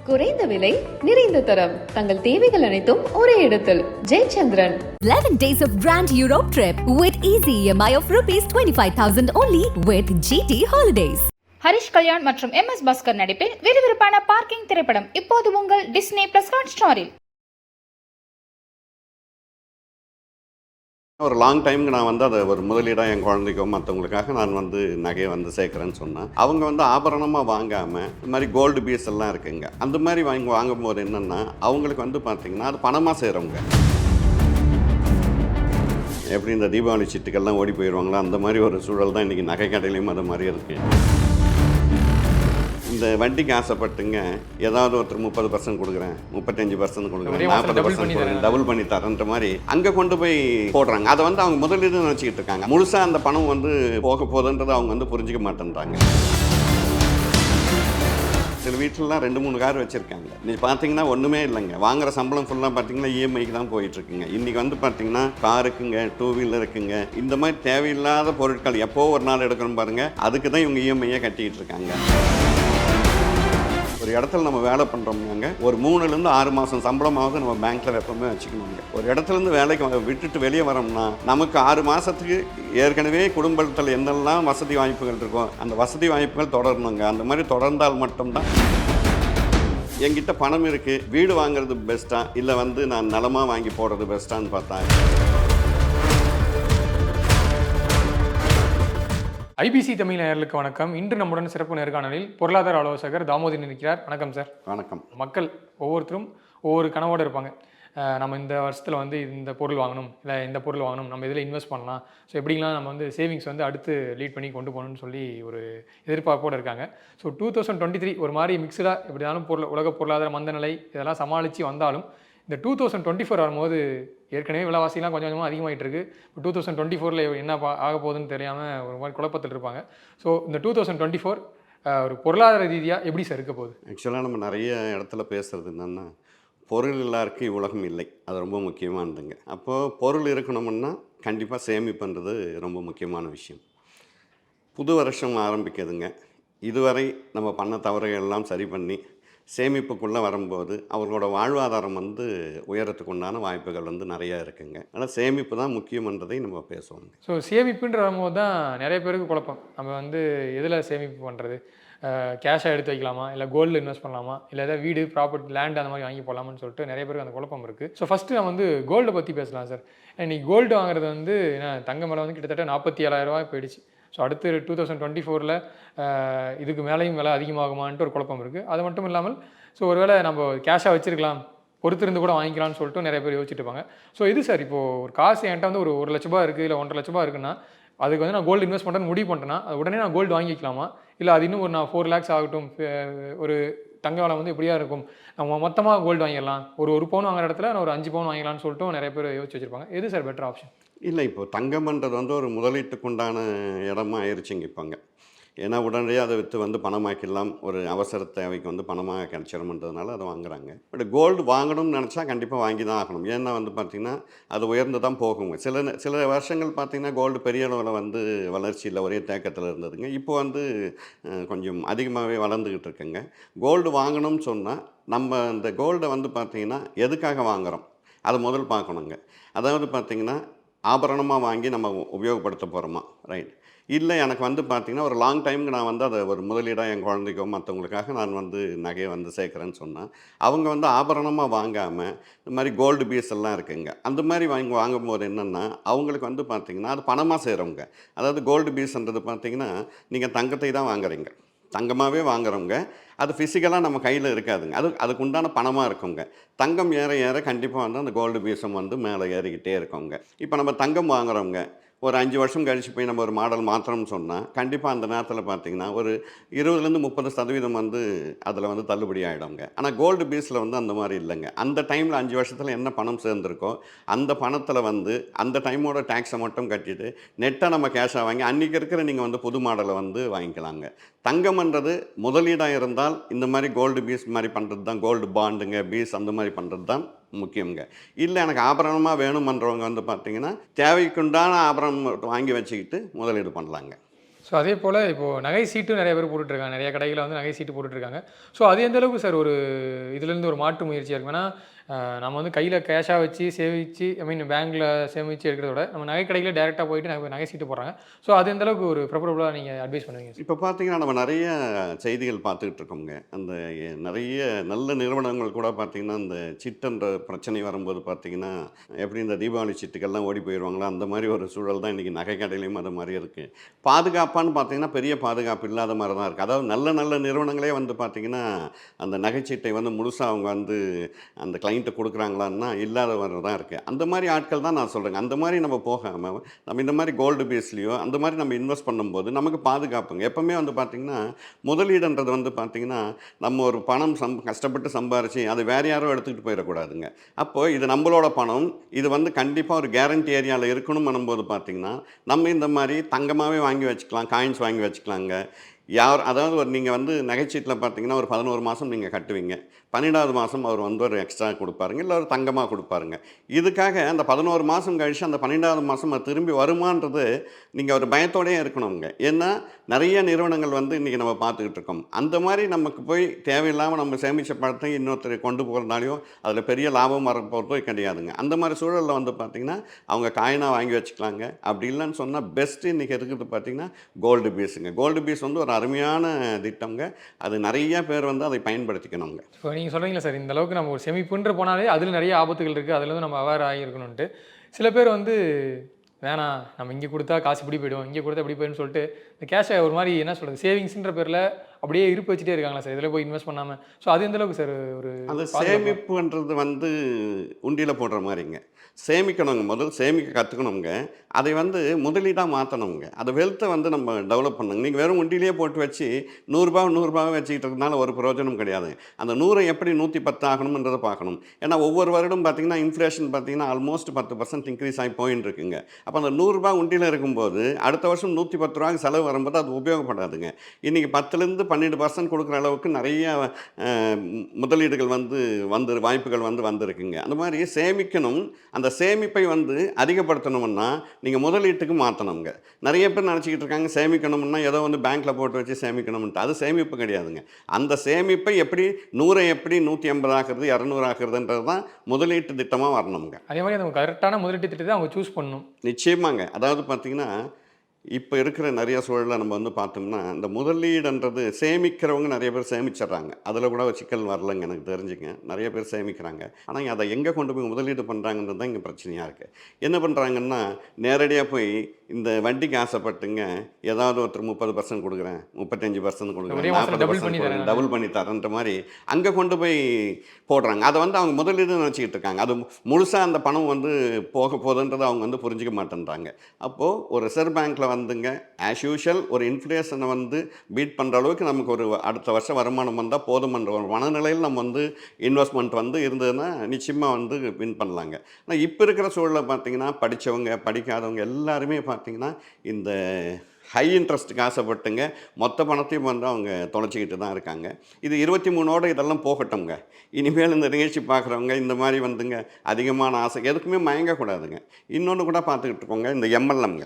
குறைந்த விலை நிறைந்த தரம் தங்கள் தேவைகள் அனைத்தும் ஒரே இடத்தில் Jayachandran. 11 days of Grand Europe trip with easy EMI of rupees 25,000 only with GT Holidays. Harish Kalyan மற்றும் MS பாஸ்கர் நடிப்பில் விறுவிறுப்பான பார்க்கிங் திரைப்படம் இப்போது உங்கள் டிஸ்னி பிளஸ் ஹாட்ஸ்டாரில். ஒரு லாங் டைமுக்கு நான் வந்து அதை ஒரு முதலீடாக என் குழந்தைக்கோ மற்றவங்களுக்காக நான் வந்து நகையை வந்து சேர்க்குறேன்னு சொன்னேன். அவங்க வந்து ஆபரணமாக வாங்காமல் இந்த மாதிரி கோல்டு பீஸ் எல்லாம் இருக்குங்க. அந்த மாதிரி வாங்கும்போது என்னென்னா அவங்களுக்கு வந்து பார்த்திங்கன்னா அது பணமாக செய்கிறவங்க. எப்படி இந்த தீபாவளி சீட்டுக்கெல்லாம் ஓடி போயிடுவாங்களோ அந்த மாதிரி ஒரு சூழல் தான் இன்றைக்கி நகை கடையிலையும் அது மாதிரி இருக்குது. இந்த வட்டிக்கு ஆசைப்பட்டுங்க ஏதாவது ஒருத்தர் 30% கொடுக்குறேன், 35% கொடுக்குறேன், 40% கொடுக்குறேன், டபுள் பண்ணி தரன்ற மாதிரி அங்கே கொண்டு போய் போடுறாங்க. அதை வந்து அவங்க முதலீடு நினச்சிக்கிட்டு இருக்காங்க. முழுசாக அந்த பணம் வந்து போக போகுதுன்றதை அவங்க வந்து புரிஞ்சிக்க மாட்டேன்றாங்க. சில வீட்டிலலாம் 2-3 கார் வச்சுருக்காங்க. நீங்கள் பார்த்தீங்கன்னா ஒன்றுமே இல்லைங்க. வாங்குகிற சம்பளம் ஃபுல்லாக பார்த்தீங்கன்னா இஎம்ஐக்கு தான் போயிட்டுருக்குங்க. இன்றைக்கி வந்து பார்த்தீங்கன்னா காருக்குங்க, 2 வீலர் இருக்குங்க, இந்த மாதிரி தேவையில்லாத பொருட்கள் எப்போ ஒரு நாள் எடுக்கணும் பாருங்கள், அதுக்கு தான் இவங்க இஎம்ஐயை கட்டிகிட்டு இருக்காங்க. ஒரு இடத்துல நம்ம வேலை பண்ணுறோம்னாங்க ஒரு 3லேருந்து 6 மாதம் சம்பளமாவது நம்ம பேங்க்கில் எப்பவுமே வச்சுக்கணுங்க. ஒரு இடத்துலேருந்து வேலைக்கு விட்டுட்டு வெளியே வரோம்னா நமக்கு 6 மாதத்துக்கு ஏற்கனவே குடும்பத்தில் என்னெல்லாம் வசதி வாய்ப்புகள் இருக்கோ அந்த வசதி வாய்ப்புகள் தொடரணுங்க. அந்த மாதிரி தொடர்ந்தால் மட்டும்தான் என்கிட்ட பணம் இருக்குது, வீடு வாங்குறது பெஸ்ட்டாக இல்லை வந்து நான் நிலமாக வாங்கி போடுறது பெஸ்ட்டான்னு பார்த்தா ஐபிசி தமிழ் நேயர்களுக்கு வணக்கம். இன்று நம்முடன் சிறப்பு நேர்காணலில் பொருளாதார ஆலோசகர் தாமோதரன் இருக்கிறார். வணக்கம் சார். வணக்கம். மக்கள் ஒவ்வொருத்தரும் ஒவ்வொரு கனவோடு இருப்பாங்க. நம்ம இந்த வருஷத்தில் வந்து இந்த பொருள் வாங்கணும், இல்லை இந்த பொருள் வாங்கணும், நம்ம இதில் இன்வெஸ்ட் பண்ணலாம், ஸோ எப்படிலாம் நம்ம வந்து சேவிங்ஸ் வந்து அடுத்து லீட் பண்ணி கொண்டு போகணும்னு சொல்லி ஒரு எதிர்பார்ப்போடு இருக்காங்க. ஸோ 2023 ஒரு மாதிரி மிக்சடாக எப்படினாலும் உலக பொருளாதார மந்தநிலை இதெல்லாம் சமாளித்து வந்தாலும் இந்த 2024 வரும்போது ஏற்கனவே விலைவாசிலாம் கொஞ்சம் கொஞ்சமாக அதிகமாகிட்டு இருக்குது. இப்போ 2024 என்ன ஆக போகுதுன்னு தெரியாமல் ஒரு மாதிரி குழப்பத்தில் இருப்பாங்க. ஸோ இந்த 2024 ஒரு பொருளாதார ரீதியாக எப்படி சார் இருக்க போகுது? ஆக்சுவலாக நம்ம நிறைய இடத்துல பேசுகிறது என்னென்னா பொருள் எல்லாருக்கும் இவ்வுலகம் இல்லை, அது ரொம்ப முக்கியமானதுங்க. அப்போது பொருள் இருக்கணும்னா கண்டிப்பாக சேமிப்புன்றது ரொம்ப முக்கியமான விஷயம். புது வருஷம் ஆரம்பிக்குதுங்க. இதுவரை நம்ம பண்ண தவறுகள் எல்லாம் சரி பண்ணி சேமிப்புக்குள்ளே வரும்போது அவர்களோட வாழ்வாதாரம் வந்து உயரத்துக்கு உண்டான வாய்ப்புகள் வந்து நிறையா இருக்குங்க. ஆனால் சேமிப்பு தான் முக்கியன்றதை நம்ம பேசுவோம். ஸோ சேமிப்புன்ற வரும்போது தான் நிறைய பேருக்கு குழப்பம். நம்ம வந்து எதில் சேமிப்பு பண்ணுறது, கேஷாக எடுத்து வைக்கலாமா, இல்லை கோல்டில் இன்வெஸ்ட் பண்ணலாமா, இல்லை ஏதாவது வீடு ப்ராப்பர்ட்டி லேண்ட் அந்த மாதிரி வாங்கி போகலாமான்னு சொல்லிட்டு நிறைய பேருக்கு அந்த குழப்பம் இருக்குது. ஸோ ஃபஸ்ட்டு நம்ம வந்து கோல்டை பற்றி பேசலாம் சார். இன்றைக்கி கோல்டு வாங்குறது வந்து தங்க மேலே வந்து கிட்டத்தட்ட 47,000 ரூபாய் போயிடுச்சு. ஸோ அடுத்து 2024 இதுக்கு மேலேயும் விலை அதிகமாகுமான்ட்டு ஒரு குழப்பம் இருக்குது. அது மட்டும் இல்லாமல் ஸோ ஒருவேளை நம்ம கேஷாக வச்சுருக்கலாம், பொறுத்திருந்து கூட வாங்கிக்கலாம்னு சொல்லிட்டு நிறைய பேர் யோசிச்சுட்டு இருப்பாங்க. ஸோ இது சார் இப்போது ஒரு காசு என்கிட்ட வந்து ஒரு 1 லட்ச ரூபா இருக்குது, இல்லை 1.5 லட்ச ரூபா இருக்குன்னா அதுக்கு வந்து நான் கோல்டு இன்வெஸ்ட் பண்ணுறேன்னு முடிவு பண்ணிட்டேன்னா அது உடனே நான் கோல்டு வாங்கிக்கலாமா, இல்லை அது இன்னும் ஒரு 4 lakhs ஆகட்டும், ஒரு தங்க விலை வந்து எப்படியா இருக்கும், நம்ம மொத்தமாக கோல்டு வாங்கிடலாம், ஒரு பவுன் வாங்குற இடத்துல நான் ஒரு 5 பவுன் வாங்கிக்கலாம்னு சொல்லிட்டு நிறைய பேர் யோசிச்சு வச்சுருப்பாங்க. எது சார் பெட்டர் ஆப்ஷன்? இல்லை, இப்போ தங்கம்ன்றது வந்து ஒரு முதலீட்டுக்குண்டான இடமா ஆயிடுச்சுங்க இப்போங்க. ஏன்னா உடனடியாக அதை விற்று வந்து பணமாக்கிடலாம், ஒரு அவசர தேவைக்கு வந்து பணமாக கிடச்சிரும்ன்றதுனால அதை வாங்குறாங்க. பட் கோல்டு வாங்கணும்னு நினச்சா கண்டிப்பாக வாங்கி தான் ஆகணும். ஏன்னா வந்து பார்த்திங்கன்னா அது உயர்ந்து தான் போகுங்க. சில வருஷங்கள் பார்த்திங்கன்னா கோல்டு பெரிய அளவில் வந்து வளர்ச்சியில் ஒரே தேக்கத்தில் இருந்ததுங்க. இப்போ வந்து கொஞ்சம் அதிகமாகவே வளர்ந்துக்கிட்டு இருக்குங்க. கோல்டு வாங்கணும்னு சொன்னால் நம்ம இந்த கோல்டை வந்து பார்த்திங்கன்னா எதுக்காக வாங்குகிறோம் அதை முதல் பார்க்கணுங்க. அதாவது பார்த்திங்கன்னா ஆபரணமாக வாங்கி நம்ம உபயோகப்படுத்த போகிறோமா, ரைட், இல்லை எனக்கு வந்து பார்த்திங்கன்னா ஒரு லாங் டைமுக்கு நான் வந்து அதை ஒரு முதலீடாக என் குழந்தைக்கோ மற்றவங்களுக்காக நான் வந்து நகையை வந்து சேர்க்குறேன்னு சொன்னால் அவங்க வந்து ஆபரணமாக வாங்காமல் இந்த மாதிரி கோல்டு பீஸ் எல்லாம் இருக்குங்க. அந்த மாதிரி வாங்கும்போது என்னென்னா அவங்களுக்கு வந்து பார்த்திங்கன்னா அது பணமாக செய்கிறவங்க. அதாவது கோல்டு பீஸ்ன்றது பார்த்திங்கன்னா நீங்கள் தங்கத்தை தான் வாங்குறீங்க, தங்கமாகவே வாங்குறவங்க, அது ஃபிசிக்கலாக நம்ம கையில் இருக்காதுங்க, அதுக்கு உண்டான பணமாக இருக்குங்க. தங்கம் ஏற ஏற கண்டிப்பாக வந்து அந்த கோல்டு பீஸும் வந்து மேலே ஏறிக்கிட்டே இருக்கோங்க. இப்போ நம்ம தங்கம் வாங்குறவங்க ஒரு 5 வருஷம் கழித்து போய் நம்ம ஒரு மாடல் மாத்திரம்னு சொன்னால் கண்டிப்பாக அந்த நேரத்தில் பார்த்திங்கன்னா ஒரு 20-30% வந்து அதில் வந்து தள்ளுபடி ஆகிடுங்க. ஆனால் கோல்டு பீஸில் வந்து அந்த மாதிரி இல்லைங்க. அந்த டைமில் 5 வருஷத்தில் என்ன பணம் சேர்ந்துருக்கோ அந்த பணத்தில் வந்து அந்த டைமோட டேக்ஸை மட்டும் கட்டிட்டு நெட்டாக நம்ம கேஷாக வாங்கி அன்றைக்கி இருக்கிற நீங்கள் வந்து புது மாடலை வந்து வாங்கிக்கலாங்க. தங்கம்ன்றது முதலீடாக இருந்தால் இந்த மாதிரி கோல்டு பீஸ் மாதிரி பண்ணுறது தான், கோல்டு பாண்டுங்க பீஸ் அந்த மாதிரி பண்ணுறது தான் முக்கியங்க. இல்லை எனக்கு ஆபரணமாக வேணுமன்றவங்க வந்து பார்த்திங்கன்னா தேவைக்குண்டான ஆபரணம் வாங்கி வச்சுக்கிட்டு முதலீடு பண்ணலாங்க. ஸோ ஸோ அதே போல் இப்போது நகை சீட்டும் நிறைய பேர் போட்டுட்ருக்காங்க, நிறைய கடைகளில் வந்து நகை சீட்டு போட்டுட்ருக்காங்க. ஸோ அது எந்த அளவுக்கு சார் ஒரு இதுலேருந்து ஒரு மாற்று முயற்சியாக இருக்கும்? ஏன்னா நம்ம வந்து கையில் கேஷாக வச்சு சேமித்து பேங்க்கில் சேமித்து எடுக்கிறத விட நம்ம நகை கடையில் டேரெக்டாக போயிட்டு நகை சீட்டு போடுறாங்க. ஸோ அது எந்த அளவுக்கு ஒரு ப்ரிஃபரபுளாக நீங்கள் அட்வைஸ் பண்ணுவீங்க? இப்போ பார்த்தீங்கன்னா நம்ம நிறைய செய்திகள் பார்த்துக்கிட்டு இருக்கோங்க. அந்த நிறைய நல்ல நிறுவனங்கள் கூட பார்த்தீங்கன்னா இந்த சிட்டுன்ற பிரச்சனை வரும்போது பார்த்தீங்கன்னா எப்படி இந்த தீபாவளி சிட்டுக்கள்லாம் ஓடி போயிடுவாங்களோ அந்த மாதிரி ஒரு சூழல் தான் இன்றைக்கி நகை கடையிலையும் அது மாதிரி இருக்குது. பாதுகாப்பான்னு பார்த்தீங்கன்னா பெரிய பாதுகாப்பு இல்லாத மாதிரி தான் இருக்குது. அதாவது நல்ல நல்ல நிறுவனங்களே வந்து பார்த்தீங்கன்னா அந்த நகைச்சீட்டை வந்து முழுசாக அவங்க வந்து அந்த கிளைண்ட்டு கொடுக்குறாங்களான்னா இல்லாத மாதிரி தான் இருக்குது. அந்த மாதிரி ஆட்கள் தான் நான் சொல்கிறேங்க. அந்த மாதிரி நம்ம போகாமல் நம்ம இந்த மாதிரி கோல்டு பேஸ்லேயோ அந்த மாதிரி நம்ம இன்வெஸ்ட் பண்ணும்போது நமக்கு பாதுகாப்புங்க. எப்போவுமே வந்து பார்த்திங்கன்னா முதலீடுன்றது வந்து பார்த்திங்கன்னா நம்ம ஒரு பணம் கஷ்டப்பட்டு சம்பாரித்து அது வேறு யாரோ எடுத்துக்கிட்டு போயிடக்கூடாதுங்க. அப்போது இது நம்மளோட பணம், இது வந்து கண்டிப்பாக ஒரு கேரண்டி ஏரியாவில் இருக்கணும் பண்ணும்போது பார்த்திங்கன்னா நம்ம இந்த மாதிரி தங்கமாகவே வாங்கி வச்சுக்கலாம், காயின்ஸ் வாங்கி வச்சுக்கலாங்க. அதாவது ஒரு நீங்கள் வந்து நகைச்சீட்டில் பார்த்தீங்கன்னா ஒரு 11 மாதம் நீங்கள் கட்டுவீங்க, 12வது மாதம் அவர் வந்து ஒரு எக்ஸ்ட்ரா கொடுப்பாருங்க, இல்லை ஒரு தங்கமாக கொடுப்பாருங்க. இதுக்காக அந்த 11 மாதம் கழித்து அந்த 12வது மாதம் அது திரும்பி வருமானது நீங்கள் ஒரு பயத்தோடயே இருக்கணுங்க. ஏன்னா நிறைய நிறுவனங்கள் வந்து இன்றைக்கி நம்ம பார்த்துக்கிட்டு இருக்கோம். அந்த மாதிரி நமக்கு போய் தேவையில்லாமல் நம்ம சேமித்த பணத்தை இன்னொருத்தர் கொண்டு போகிறதுனாலையும் அதில் பெரிய லாபம் வரப்போகிறதோ கிடையாதுங்க. அந்த மாதிரி சூழலில் வந்து பார்த்திங்கன்னா அவங்க காயினாக வாங்கி வச்சுக்கலாங்க. அப்படி இல்லைன்னு சொன்னால் பெஸ்ட்டு இன்றைக்கி இருக்கிறது பார்த்திங்கன்னா கோல்டு பீஸுங்க. கோல்டு பீஸ் வந்து ஒரு அருமையான திட்டங்க. அது நிறைய பேர் வந்து அதை பயன்படுத்திக்கணுங்க. இப்போ நீங்கள் சொல்கிறீங்களா சார், இந்த அளவுக்கு நம்ம ஒரு சேமிப்புன்ற போனாலே அதில் நிறைய ஆபத்துகள் இருக்குது, அதில் வந்து நம்ம அவேர் ஆகியிருக்கணுன்ட்டு. சில பேர் வந்து வேணாம் நம்ம இங்கே கொடுத்தா காசு இப்படி போய்டும், இங்கே கொடுத்தா இப்படி போய்டுன்னு சொல்லிட்டு இந்த கேஷை ஒரு மாதிரி என்ன சொல்கிறது சேவிங்ஸ்ன்ற பேரில் அப்படியே இருப்பு வச்சுட்டே இருக்காங்களா சார், இதில் போய் இன்வெஸ்ட் பண்ணாமல்? ஸோ அது எந்த அளவுக்கு சார் ஒரு அந்த சேமிப்புன்றது வந்து உண்டியில் போடுற மாதிரிங்க. சேமிக்கணுங்க, முதல்ல சேமிக்க கற்றுக்கணுங்க. அதை வந்து முதலீடாக மாற்றணுங்க. அந்த வெல்த்தை வந்து நம்ம டெவலப் பண்ணுங்க. நீங்கள் வெறும் உண்டியிலேயே போட்டு வச்சு 100 வச்சுக்கிட்டு இருக்கனால ஒரு பிரயோஜனம் கிடையாது. அந்த 100 எப்படி 110 ஆகணுன்றதை பார்க்கணும். ஏன்னா ஒவ்வொரு வருடம் பார்த்திங்கன்னா இன்ஃப்ளேஷன் பார்த்திங்கன்னா ஆல்மோஸ்ட் 10% இன்க்ரீஸ் ஆகி போயின்னு இருக்குங்க. அப்போ அந்த 100 உண்டியில் இருக்கும்போது அடுத்த வருஷம் 110 ரூபாய்க்கு செலவு வரும்போது அது உபயோகப்படாதுங்க. இன்றைக்கி 10லேருந்து 12% கொடுக்குற அளவுக்கு நிறைய முதலீடுகள் வந்து வாய்ப்புகள் வந்திருக்குங்க. அந்த மாதிரி சேமிக்கணும். அந்த சேமிப்பை வந்து அதிகப்படுத்தணும்னா நீங்கள் முதலீட்டுக்கு மாற்றணுங்க. நிறைய பேர் நினச்சிக்கிட்டு இருக்காங்க சேமிக்கணும்னா ஏதோ வந்து பேங்க்கில் போட்டு வச்சு சேமிக்கணும்ன்ட்டு. அது சேமிப்பு கிடையாதுங்க. அந்த சேமிப்பை எப்படி 100 எப்படி 150 ஆகிறது 200 ஆகிறதுன்றது தான் முதலீட்டு திட்டமாக வரணுங்க. அதே மாதிரி அந்த கரெக்டான முதலீட்டு திட்டத்தை அவங்க சூஸ் பண்ணணும். நிச்சயமாங்க. அதாவது பார்த்திங்கன்னா இப்போ இருக்கிற நிறைய சூழலில் நம்ம வந்து பார்த்தோம்னா இந்த முதலீடுன்றது சேமிக்கிறவங்க நிறைய பேர் சேமிச்சிட்றாங்க. அதில் கூட ஒரு சிக்கல் வரலங்க எனக்கு தெரிஞ்சுங்க. நிறைய பேர் சேமிக்கிறாங்க. ஆனால் அதை எங்கே கொண்டு போய் முதலீடு பண்ணுறாங்கன்றது தான் இங்கே பிரச்சனையாக இருக்குது. என்ன பண்ணுறாங்கன்னா நேரடியாக போய் இந்த வட்டிக்கு ஆசைப்பட்டுங்க ஏதாவது ஒருத்தர் 30% கொடுக்குறேன், 35% கொடுக்குறேன், 40% டபுள் பண்ணி தரேன்ற மாதிரி அங்கே கொண்டு போய் போடுறாங்க. அதை வந்து அவங்க முதலீடு நினச்சிக்கிட்டு இருக்காங்க. அது முழுசாக அந்த பணம் வந்து போக போகுதுன்றதை அவங்க வந்து புரிஞ்சிக்க மாட்டேன்றாங்க. அப்போது ஒரு ரிசர்வ் பேங்க்கில் வந்துங்க ஆஸ் யூஷுவல் ஒரு இன்ஃப்ளேஷனை வந்து பீட் பண்ணுற அளவுக்கு நமக்கு ஒரு அடுத்த வருஷம் வருமானம் வந்தால் போதுமன்ற ஒரு மனநிலையில் நம்ம வந்து இன்வெஸ்ட்மெண்ட் வந்து இருந்ததுன்னா நிச்சயமாக வந்து வின் பண்ணலாங்க. ஆனால் இப்போ இருக்கிற சூழலில் பார்த்திங்கன்னா படித்தவங்க படிக்காதவங்க எல்லாருமே பார்த்திங்கன்னா இந்த ஹை இன்ட்ரெஸ்ட்டுக்கு ஆசைப்பட்டுங்க மொத்த பணத்தையும் வந்து அவங்க தொலைச்சிக்கிட்டு தான் இருக்காங்க. இது 23ஓட இதெல்லாம் போகட்டும்ங்க. இனிமேல் இந்த நிகழ்ச்சி பார்க்குறவங்க இந்த மாதிரி வந்துங்க அதிகமான ஆசை எதுக்குமே மயங்கக்கூடாதுங்க. இன்னொன்று கூட பார்த்துக்கிட்டு இருக்கோங்க, இந்த எம்எல்எம்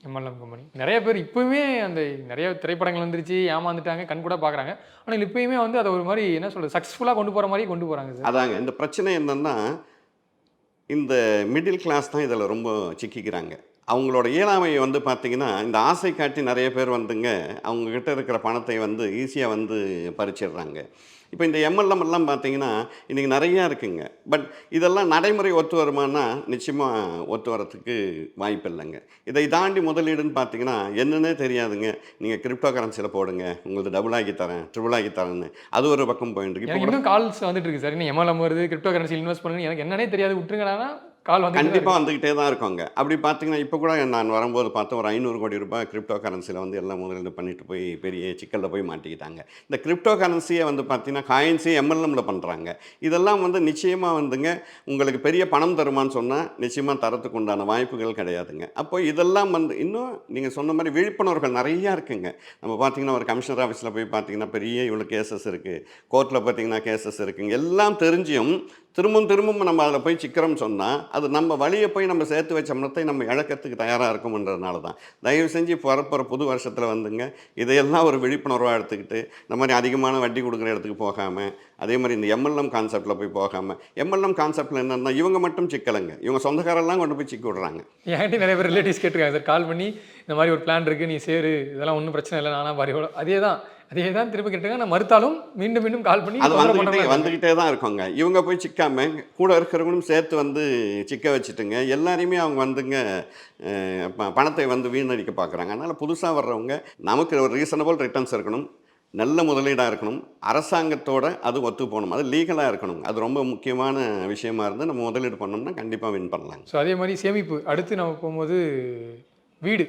கம்பெனி நிறைய பேர் இப்போவுமே அந்த நிறைய திரைப்படங்கள் வந்துருச்சு, ஏமாந்துட்டாங்க, கண் கூட பார்க்குறாங்க. ஆனால் இப்போயுமே வந்து அதை ஒரு மாதிரி என்ன சொல்கிறது சக்ஸஸ்ஃபுல்லாக கொண்டு போகிற மாதிரி கொண்டு போகிறாங்க சார். அதாங்க இந்த பிரச்சனை என்னென்னா இந்த மிடில் கிளாஸ் தான் இதில் ரொம்ப சிக்கிக்கிறாங்க. அவங்களோட இயலாமையை வந்து பார்த்திங்கன்னா இந்த ஆசை காட்டி நிறைய பேர் வந்துங்க அவங்கக்கிட்ட இருக்கிற பணத்தை வந்து ஈஸியாக வந்து பறிச்சிடுறாங்க. இப்போ இந்த எம்எல்எம்லாம் பார்த்திங்கன்னா இன்றைக்கி நிறையா இருக்குங்க. பட் இதெல்லாம் நடைமுறை ஒத்து வருமானா நிச்சயமாக ஒத்து வரத்துக்கு வாய்ப்பு இல்லைங்க. இதை தாண்டி முதலீடுன்னு பார்த்திங்கன்னா என்னன்னே தெரியாதுங்க. நீங்கள் கிரிப்டோ கரன்சியில் போடுங்க, உங்களுக்கு டபுள் ஆகி தரேன், ட்ரிபிள் ஆகி தரேன்னு அது ஒரு பக்கம் போயிட்டு இருக்கு. இப்போ இன்னும் கால்ஸ் வந்துட்டு இருக்கு சார், இன்னும் எம்எல்எம் வருது, கிரிப்டோ கரன்சி இன்வெஸ்ட் பண்ணுங்க, எனக்கு என்னன்னே தெரியாது, விட்டுருங்கண்ணா கால் வந்து கண்டிப்பாக வந்துக்கிட்டே தான் இருக்காங்க. அப்படி பார்த்தீங்கன்னா இப்போ கூட நான் வரும்போது பார்த்தா ஒரு 500 கோடி ரூபாய் கிரிப்டோ கரன்சியில் வந்து எல்லாம் முதலீடு பண்ணிட்டு போய் பெரிய சிக்கலில் போய் மாட்டிக்கிட்டாங்க. இந்த கிரிப்டோ கரன்சியை வந்து பார்த்தீங்கன்னா காயின்ஸே எம்எல்எம்மில் பண்ணுறாங்க. இதெல்லாம் வந்து நிச்சயமாக வந்துங்க உங்களுக்கு பெரிய பணம் தருமான்னு சொன்னால் நிச்சயமாக தரத்துக்கு உண்டான வாய்ப்புகள் கிடையாதுங்க. அப்போ இதெல்லாம் வந்து இன்னும் நீங்கள் சொன்ன மாதிரி விழிப்புணர்வுகள் நிறையா இருக்குங்க. நம்ம பார்த்தீங்கன்னா ஒரு கமிஷனர் ஆஃபீஸில் போய் பார்த்தீங்கன்னா பெரிய இவ்வளோ கேசஸ் இருக்குது, கோர்ட்டில் பார்த்தீங்கன்னா கேசஸ் இருக்குங்க. எல்லாம் தெரிஞ்சும் திரும்பவும் நம்ம அதில் போய் சிக்கிறோம் சொன்னால் அது நம்ம வழியை போய் நம்ம சேர்த்து வச்ச பணத்தை நம்ம இழக்கிறதுக்கு தயாராக இருக்கும்ன்றதுனால தான் தயவு செஞ்சு பிறப்புற புது வருஷத்தில் வந்துங்க இதையெல்லாம் ஒரு விழிப்புணர்வாக எடுத்துக்கிட்டு இந்த மாதிரி அதிகமான வட்டி கொடுக்குற இடத்துக்கு போகாமல், அதே மாதிரி இந்த எம்எல்எம் கான்செப்டில் போய் போகாமல், எம்எல்எம் கான்செப்டில் என்னென்னா இவங்க மட்டும் சிக்கலைங்க, இவங்க சொந்தக்காரெல்லாம் கொண்டு போய் சிக்கி விடுறாங்க. என்கிட்ட நிறைய பேர் ரிலேட்டிவ்ஸ் கேட்டிருக்காங்க சார், கால் பண்ணி இந்த மாதிரி ஒரு பிளான் இருக்குது, நீ சேரு, இதெல்லாம் ஒன்றும் பிரச்சனை இல்லை, நானா பாரி அதே தான் திருப்பி கேட்டிருக்காங்க. நான் மறுத்தாலும் மீண்டும் மீண்டும் கால் பண்ணி அது வந்துக்கிட்டே தான் இருக்கோங்க. இவங்க போய் சிக்காமல் கூட இருக்கிறவங்களும் சேர்த்து வந்து சிக்க வச்சுட்டுங்க எல்லாரையுமே அவங்க வந்துங்க பணத்தை வந்து வீணடிக்க பார்க்குறாங்க. அதனால் புதுசாக வர்றவங்க நமக்கு ஒரு ரீசனபிள் ரிட்டர்ன்ஸ் இருக்கணும், நல்ல முதலீடாக இருக்கணும், அரசாங்கத்தோடு அது ஒத்து போகணும், அது லீகலாக இருக்கணும். அது ரொம்ப முக்கியமான விஷயமா இருந்து நம்ம முதலீடு பண்ணோம்னா கண்டிப்பாக வின் பண்ணலாம். ஸோ அதே மாதிரி சேமிப்பு அடுத்து நம்ம போகும்போது வீடு,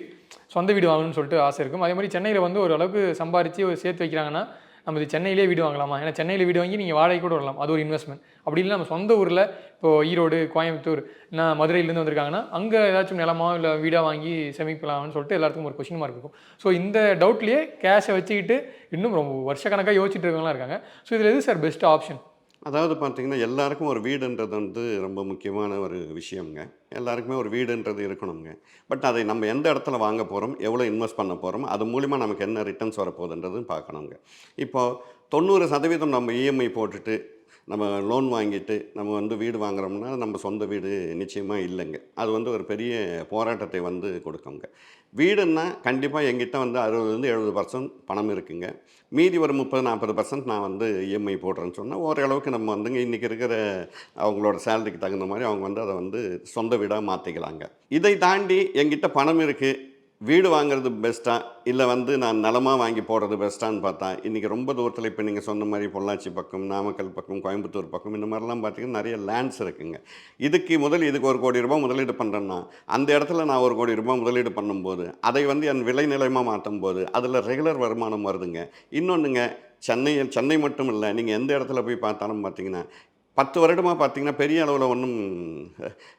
சொந்த வீடு வாங்கணும்னு சொல்லிட்டு ஆசை இருக்கும். அதே மாதிரி சென்னையில் வந்து ஒரு அளவுக்கு சம்பாரித்து ஒரு சேர்த்து வைக்கிறாங்கன்னா நம்ம இது சென்னையிலே வீடு வாங்கலாமா? ஏன்னா சென்னையில் வீடு வாங்கி நீங்கள் வாடகை கூட வரலாம், அது ஒரு இன்வெஸ்ட்மெண்ட். அப்படி இல்லை நம்ம சொந்த ஊரில் இப்போது ஈரோடு, கோயம்புத்தூர், நான் மதுரையிலேருந்து வந்திருக்காங்கன்னா அங்கே ஏதாச்சும் நிலமா இல்லை வீடாக வாங்கி சேமிக்கலாம்னு சொல்லிட்டு எல்லாத்துக்கும் ஒரு கொஸ்டின் மார்க் இருக்கும். ஸோ இந்த டவுட்லேயே கேஷை வச்சுக்கிட்டு இன்னும் ரொம்ப வருஷக்கணக்காக யோசிச்சுட்டு இருக்கவங்களாம் இருக்காங்க. ஸோ இதில் எது சார் பெஸ்ட் ஆப்ஷன்? அதாவது பார்த்திங்கன்னா எல்லாருக்கும் ஒரு வீடுன்றது வந்து ரொம்ப முக்கியமான ஒரு விஷயங்க. எல்லாருக்குமே ஒரு வீடுன்றது இருக்கணுங்க. பட் அதை நம்ம எந்த இடத்துல வாங்க போகிறோம், எவ்வளோ இன்வெஸ்ட் பண்ண போகிறோம், அது மூலிமா நமக்கு என்ன ரிட்டர்ன்ஸ் வரப்போகுதுன்றதும் பார்க்கணுங்க. இப்போது 90% நம்ம இஎம்ஐ போட்டுட்டு நம்ம லோன் வாங்கிட்டு நம்ம வந்து வீடு வாங்குறோம்னா நம்ம சொந்த வீடு நிச்சயமாக இல்லைங்க. அது வந்து ஒரு பெரிய போராட்டத்தை வந்து கொடுக்குங்க. வீடுன்னா கண்டிப்பாக எங்கிட்ட வந்து 60-70% பணம் இருக்குங்க. மீதி ஒரு 30-40% நான் வந்து இஎம்ஐ போடுறேன்னு சொன்னால் ஓரளவுக்கு நம்ம வந்துங்க இன்றைக்கி இருக்கிற அவங்களோட சேலரிக்கு தகுந்த மாதிரி அவங்க வந்து அதை வந்து சொந்த வீடாக மாற்றிக்கலாங்க. இதை தாண்டி எங்கிட்ட பணம் இருக்குது, வீடு வாங்குறது பெஸ்ட்டாக இல்லை வந்து நான் நிலமாக வாங்கி போடுறது பெஸ்ட்டான்னு பார்த்தா இன்றைக்கி ரொம்ப தூரத்தில் இப்போ நீங்கள் சொன்ன மாதிரி பொள்ளாச்சி பக்கம், நாமக்கல் பக்கம், கோயம்புத்தூர் பக்கம் இந்த மாதிரிலாம் பார்த்திங்கன்னா நிறைய லேண்ட்ஸ் இருக்குங்க. இதுக்கு இதுக்கு 1 கோடி ரூபாய் முதலீடு பண்ணுறேன்னா அந்த இடத்துல நான் 1 கோடி ரூபாய் முதலீடு பண்ணும்போது அதை வந்து என் விலை நிலையமாக மாற்றும் போது அதில் ரெகுலர் வருமானம் வருதுங்க. இன்னொன்றுங்க, சென்னை மட்டும் இல்லை, நீங்கள் எந்த இடத்துல போய் பார்த்தாலும் பார்த்தீங்கன்னா 10 வருடமாக பார்த்திங்கன்னா பெரிய அளவில் ஒன்றும்